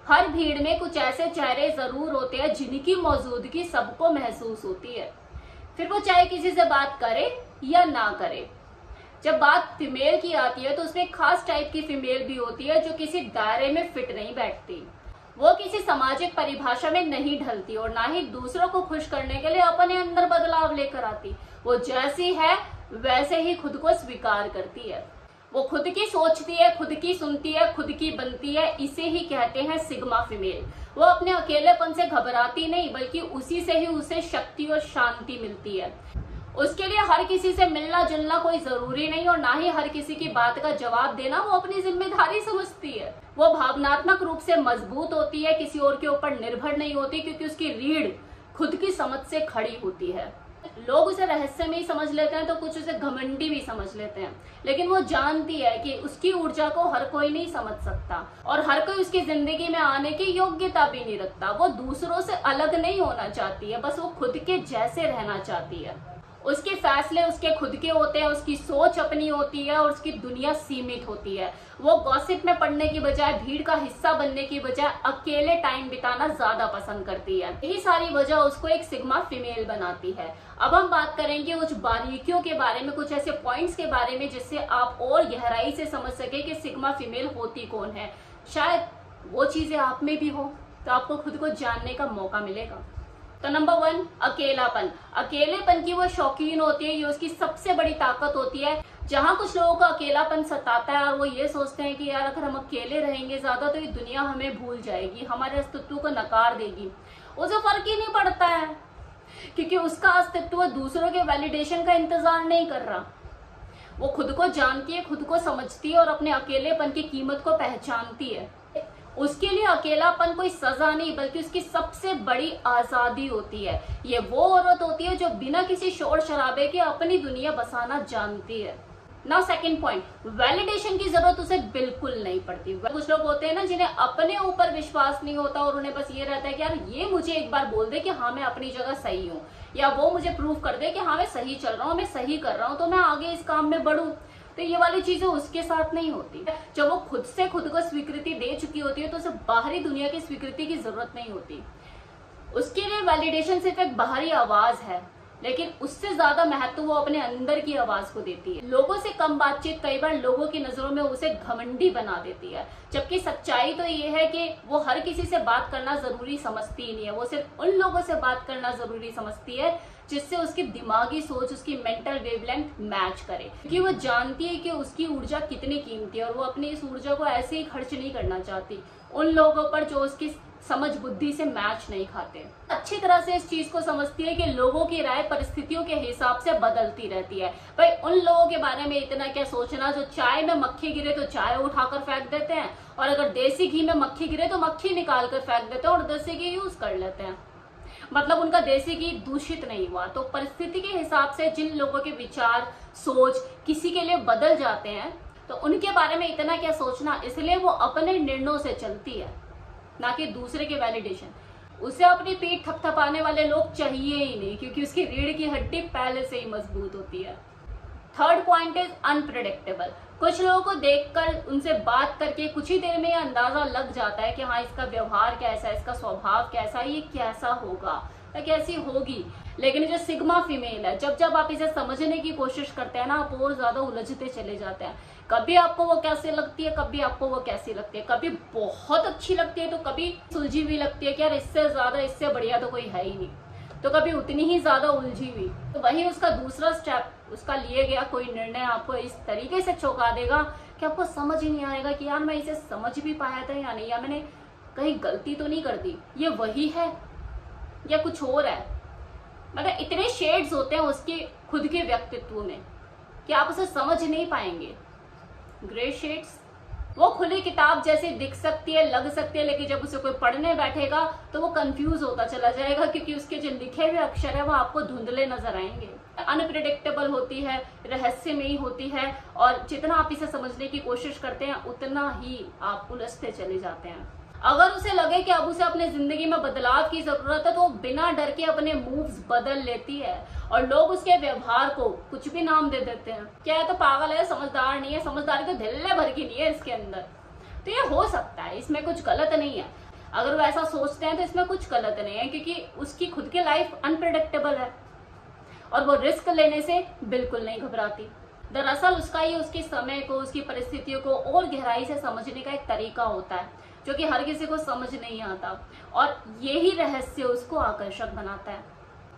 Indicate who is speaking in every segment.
Speaker 1: हर भीड़ में कुछ ऐसे चेहरे जरूर होते हैं जिनकी मौजूदगी सबको महसूस होती है, फिर वो चाहे किसी से बात करे या ना करे। जब बात फीमेल की आती है तो उसमें एक खास टाइप की फीमेल भी होती है जो किसी दायरे में फिट नहीं बैठती। वो किसी सामाजिक परिभाषा में नहीं ढलती और ना ही दूसरों को खुश करने के लिए अपने अंदर बदलाव लेकर आती। वो जैसी है वैसे ही खुद को स्वीकार करती है। वो खुद की सोचती है, खुद की सुनती है, खुद की बनती है। इसे ही कहते हैं सिग्मा फीमेल। वो अपने अकेलेपन से घबराती नहीं, बल्कि उसी से ही उसे शक्ति और शांति मिलती है। उसके लिए हर किसी से मिलना जुलना कोई जरूरी नहीं और ना ही हर किसी की बात का जवाब देना वो अपनी जिम्मेदारी समझती है। वो भावनात्मक रूप से मजबूत होती है, किसी और के ऊपर निर्भर नहीं होती, क्योंकि उसकी रीढ़ खुद की समझ से खड़ी होती है। लोग उसे रहस्यमयी ही समझ लेते हैं तो कुछ उसे घमंडी भी समझ लेते हैं, लेकिन वो जानती है कि उसकी ऊर्जा को हर कोई नहीं समझ सकता और हर कोई उसकी जिंदगी में आने की योग्यता भी नहीं रखता। वो दूसरों से अलग नहीं होना चाहती है, बस वो खुद के जैसे रहना चाहती है। उसके फैसले उसके खुद के होते हैं, उसकी सोच अपनी होती है और उसकी दुनिया सीमित होती है। वो गॉसिप में पड़ने की बजाय, भीड़ का हिस्सा बनने की बजाय अकेले टाइम बिताना ज्यादा पसंद करती है। यही सारी वजह उसको एक सिग्मा फीमेल बनाती है। अब हम बात करेंगे कुछ बारीकियों के बारे में, कुछ ऐसे पॉइंट्स के बारे में जिससे आप और गहराई से समझ सके कि सिग्मा फीमेल होती कौन है। शायद वो चीजें आप में भी हो तो आपको खुद को जानने का मौका मिलेगा। तो नंबर 1, अकेलापन। अकेलेपन की वो शौकीन होती है, ये उसकी सबसे बड़ी ताकत होती है। जहां कुछ लोगों को अकेलापन सताता है और वो ये सोचते हैं कि यार अगर हम अकेले रहेंगे ज्यादा तो ये दुनिया हमें भूल जाएगी, हमारे अस्तित्व को नकार देगी, उसे फर्क ही नहीं पड़ता है, क्योंकि उसका अस्तित्व दूसरों के वैलिडेशन का इंतजार नहीं कर रहा। वो खुद को जानती है, खुद को समझती है और अपने अकेलेपन की कीमत को पहचानती है। उसके लिए अकेलापन कोई सजा नहीं बल्कि उसकी सबसे बड़ी आजादी होती है। ये वो औरत होती है जो बिना किसी शोर शराबे के अपनी दुनिया बसाना जानती है। नाउ सेकंड पॉइंट, वैलिडेशन की जरूरत उसे बिल्कुल नहीं पड़ती। कुछ लोग होते हैं ना जिन्हें अपने ऊपर विश्वास नहीं होता और उन्हें बस ये रहता है कि यार ये मुझे एक बार बोल दे कि हाँ मैं अपनी जगह सही हूँ, या वो मुझे प्रूव कर दे कि हाँ मैं सही चल रहा हूँ, मैं सही कर रहा हूँ, तो मैं आगे इस काम में बढ़ूं। तो ये वाली चीजें उसके साथ नहीं होती। जब वो खुद से खुद को स्वीकृति दे चुकी होती है तो उसे बाहरी दुनिया की स्वीकृति की जरूरत नहीं होती। उसके लिए वैलिडेशन सिर्फ एक बाहरी आवाज है, लेकिन उससे ज्यादा महत्व वो अपने अंदर की आवाज को देती है। लोगों से कम बातचीत कई बार लोगों की नजरों में उसे घमंडी बना देती है, जबकि सच्चाई तो ये है कि वो हर किसी से बात करना जरूरी समझती ही नहीं है। वो सिर्फ उन लोगों से बात करना जरूरी समझती है जिससे उसकी दिमागी सोच, उसकी मेंटल वेवलेंथ मैच करे, क्योंकि वो जानती है कि उसकी ऊर्जा कितनी कीमती है और वो अपनी इस ऊर्जा को ऐसे ही खर्च नहीं करना चाहती उन लोगों पर जो उसकी समझ बुद्धि से मैच नहीं खाते। अच्छी तरह से इस चीज को समझती है कि लोगों की राय परिस्थितियों के हिसाब से बदलती रहती है। भाई उन लोगों के बारे में इतना क्या सोचना जो चाय में मक्खी गिरे तो चाय उठाकर फेंक देते हैं, और अगर देसी घी में मक्खी गिरे तो मक्खी निकाल कर फेंक देते हैं और देसी घी यूज कर लेते हैं। मतलब उनका देसी घी दूषित नहीं हुआ। तो परिस्थिति के हिसाब से जिन लोगों के विचार, सोच किसी के लिए बदल जाते हैं तो उनके बारे में इतना क्या सोचना, इसलिए वो अपने निर्णयों से चलती है, ना कि दूसरे के वैलिडेशन। उसे अपनी पीठ थपथपाने वाले लोग चाहिए ही नहीं, क्योंकि उसकी रीढ़ की हड्डी पहले से ही मजबूत होती है। Third point is unpredictable. कुछ लोगों को देखकर, उनसे बात करके कुछ ही देर में यह अंदाजा लग जाता है कि हाँ इसका व्यवहार कैसा है, इसका स्वभाव कैसा है, ये कैसा होगा या कैसी होगी। लेकिन जो सिग्मा फीमेल है, जब जब आप इसे समझने की कोशिश करते हैं ना, आप और ज्यादा उलझते चले जाते हैं। कभी आपको वो कैसे लगती है, कभी आपको वो कैसी लगती है, कभी बहुत अच्छी लगती है तो कभी सुलझी हुई लगती है कि यार इससे ज्यादा, इससे बढ़िया तो कोई है ही नहीं, तो कभी उतनी ही ज्यादा उलझी हुई। तो वही उसका दूसरा स्टेप, उसका लिए गया कोई निर्णय आपको इस तरीके से चौंका देगा कि आपको समझ ही नहीं आएगा कि यार मैं इसे समझ भी पाया था या नहीं, या मैंने कहीं गलती तो नहीं कर दी, ये वही है या कुछ और है। मतलब इतने शेड्स होते हैं उसके खुद के व्यक्तित्व में कि आप उसे समझ नहीं पाएंगे। ग्रे शेड्स वो खुली किताब जैसी दिख सकती है, लग सकती है, लेकिन जब उसे कोई पढ़ने बैठेगा तो वो कंफ्यूज होता चला जाएगा, क्योंकि उसके जो लिखे हुए अक्षर है वो आपको धुंधले नजर आएंगे। अनप्रेडिक्टेबल होती है, रहस्यमयी होती है, और जितना आप इसे समझने की कोशिश करते हैं उतना ही आप उलझते चले जाते हैं। अगर उसे लगे कि अब उसे अपने जिंदगी में बदलाव की जरूरत है तो वो बिना डर के अपने मूव्स बदल लेती है, और लोग उसके व्यवहार को कुछ भी नाम दे देते हैं। क्या है तो पागल है, समझदार नहीं है, समझदारी तो ढिल्ले भर की नहीं है इसके अंदर। तो ये हो सकता है, इसमें कुछ गलत नहीं है। अगर वो ऐसा सोचते हैं तो इसमें कुछ गलत नहीं है, क्योंकि उसकी खुद की लाइफ अनप्रिडिक्टेबल है और वो रिस्क लेने से बिल्कुल नहीं घबराती। दरअसल उसका ये उसके समय को, उसकी परिस्थितियों को और गहराई से समझने का एक तरीका होता है जो कि हर किसी को समझ नहीं आता, और यही रहस्य उसको आकर्षक बनाता है।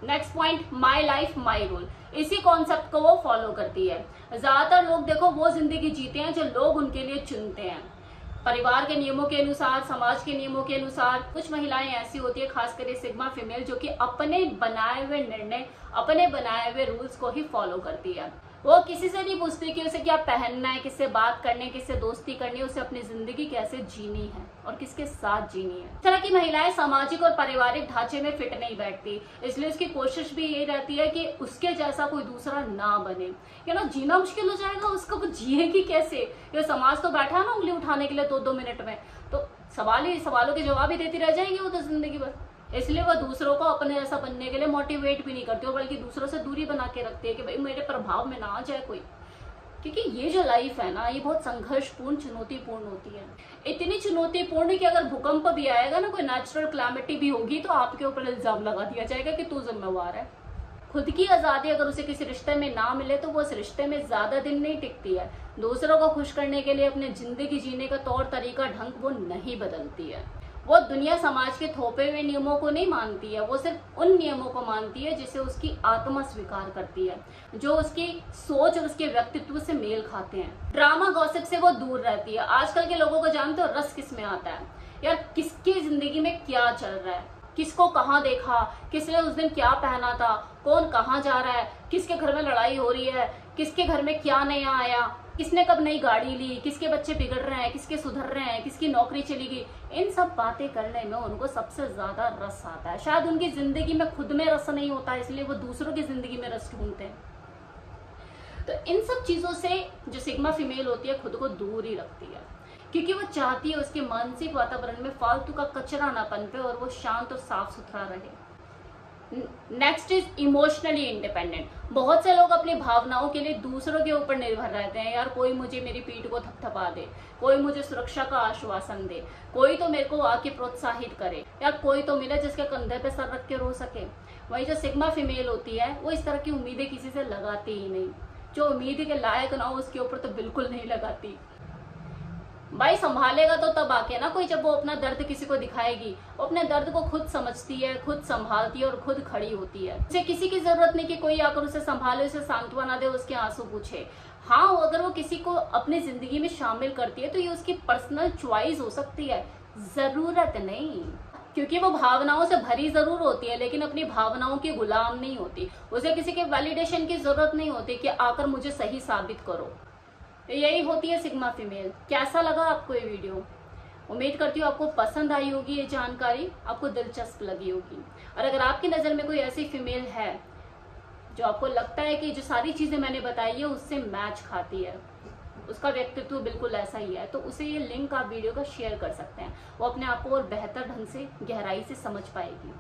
Speaker 1: Next point, my life my rule. इसी कॉन्सेप्ट को वो फॉलो करती है। ज्यादातर लोग देखो वो जिंदगी जीते हैं जो लोग उनके लिए चुनते हैं, परिवार के नियमों के अनुसार, समाज के नियमों के अनुसार। कुछ महिलाएं ऐसी होती है, खासकर ये सिग्मा फीमेल, जो कि अपने बनाए हुए निर्णय, अपने बनाए हुए रूल्स को ही फॉलो करती है। वो किसी से नहीं पूछती कि उसे क्या पहनना है, किससे बात करनी है, किससे दोस्ती करनी है, उसे अपनी जिंदगी कैसे जीनी है और किसके साथ जीनी है। इस तरह की महिलाएं सामाजिक और पारिवारिक ढांचे में फिट नहीं बैठती, इसलिए उसकी कोशिश भी यही रहती है कि उसके जैसा कोई दूसरा ना बने। जीना मुश्किल हो जाएगा उसको, वो जिएगी कैसे? ये समाज तो बैठा है ना उंगली उठाने के लिए 2-2 मिनट में, तो सवालों के जवाब ही देती रह जाएंगी वो तो जिंदगी भर। इसलिए वो दूसरों को अपने जैसा बनने के लिए मोटिवेट भी नहीं करती हो, बल्कि दूसरों से दूरी बना के रखती है कि भाई मेरे प्रभाव में ना आ जाए कोई। क्योंकि ये जो लाइफ है ना, ये बहुत संघर्षपूर्ण, चुनौतीपूर्ण होती है। इतनी चुनौतीपूर्ण कि अगर भूकंप भी आएगा ना, कोई नेचुरल क्लैमिटी भी होगी, तो आपके ऊपर इल्जाम लगा दिया जाएगा कि तू जिम्मेवार है। खुद की आजादी अगर उसे किसी रिश्ते में ना मिले तो वो उस रिश्ते में ज्यादा दिन नहीं टिकती है। दूसरों को खुश करने के लिए अपने जिंदगी जीने का तौर तरीका, ढंग वो नहीं बदलती है। वो दुनिया समाज के थोपे हुए नियमों को नहीं मानती है, वो सिर्फ उन नियमों को मानती है जिसे उसकी आत्मा स्वीकार करती है, जो उसकी सोच और उसके व्यक्तित्व से मेल खाते हैं। ड्रामा गॉसिप से वो दूर रहती है। आजकल के लोगों को जानते हो रस किस में आता है यार, किसकी जिंदगी में क्या चल रहा है, किसको कहाँ देखा, किसने उस दिन क्या पहना था, कौन कहाँ जा रहा है, किसके घर में लड़ाई हो रही है, किसके घर में क्या नया आया, किसने कब नई गाड़ी ली, किसके बच्चे बिगड़ रहे हैं, किसके सुधर रहे हैं, किसकी नौकरी चली गई। इन सब बातें करने में उनको सबसे ज्यादा रस आता है। शायद उनकी जिंदगी में खुद में रस नहीं होता, इसलिए वो दूसरों की जिंदगी में रस ढूंढते हैं। तो इन सब चीजों से जो सिग्मा फीमेल होती है खुद को दूर ही रखती है, क्योंकि वो चाहती है उसके मानसिक वातावरण में फालतू का कचरा ना पनपे और वो शांत और साफ सुथरा रहे। Next is emotionally independent. बहुत से लोग अपनी भावनाओं के लिए दूसरों के ऊपर निर्भर रहते हैं। यार कोई मुझे मेरी पीठ को थपथपा दे, कोई मुझे सुरक्षा का आश्वासन दे, कोई तो मेरे को आके प्रोत्साहित करे, या कोई तो मिले जिसके कंधे पे सर रख के रो सके। वही जो सिग्मा फीमेल होती है वो इस तरह की उम्मीदें किसी से लगाती ही नहीं। जो उम्मीद के लायक ना हो उसके ऊपर तो बिल्कुल नहीं लगाती। भाई संभालेगा तो तब आके ना कोई, जब वो अपना दर्द किसी को दिखाएगी। वो अपने दर्द को खुद समझती है, खुद संभालती है और खुद खड़ी होती है। उसे किसी की जरूरत नहीं कि कोई आकर उसे संभाले, उसे सांत्वना दे, उसके आंसू पूछे। हाँ, अगर वो किसी को अपनी जिंदगी में शामिल करती है तो ये उसकी पर्सनल चॉइस हो सकती है, जरूरत नहीं। क्योंकि वो भावनाओं से भरी जरूर होती है, लेकिन अपनी भावनाओं की गुलाम नहीं होती। उसे किसी के वैलिडेशन की जरूरत नहीं होती कि आकर मुझे सही साबित करो। यही होती है सिग्मा फीमेल। कैसा लगा आपको ये वीडियो? उम्मीद करती हूँ आपको पसंद आई होगी, ये जानकारी आपको दिलचस्प लगी होगी। और अगर आपकी नज़र में कोई ऐसी फीमेल है जो आपको लगता है कि जो सारी चीज़ें मैंने बताई है उससे मैच खाती है, उसका व्यक्तित्व बिल्कुल ऐसा ही है, तो उसे ये लिंक आप वीडियो का शेयर कर सकते हैं। वो अपने आप को और बेहतर ढंग से, गहराई से समझ पाएगी।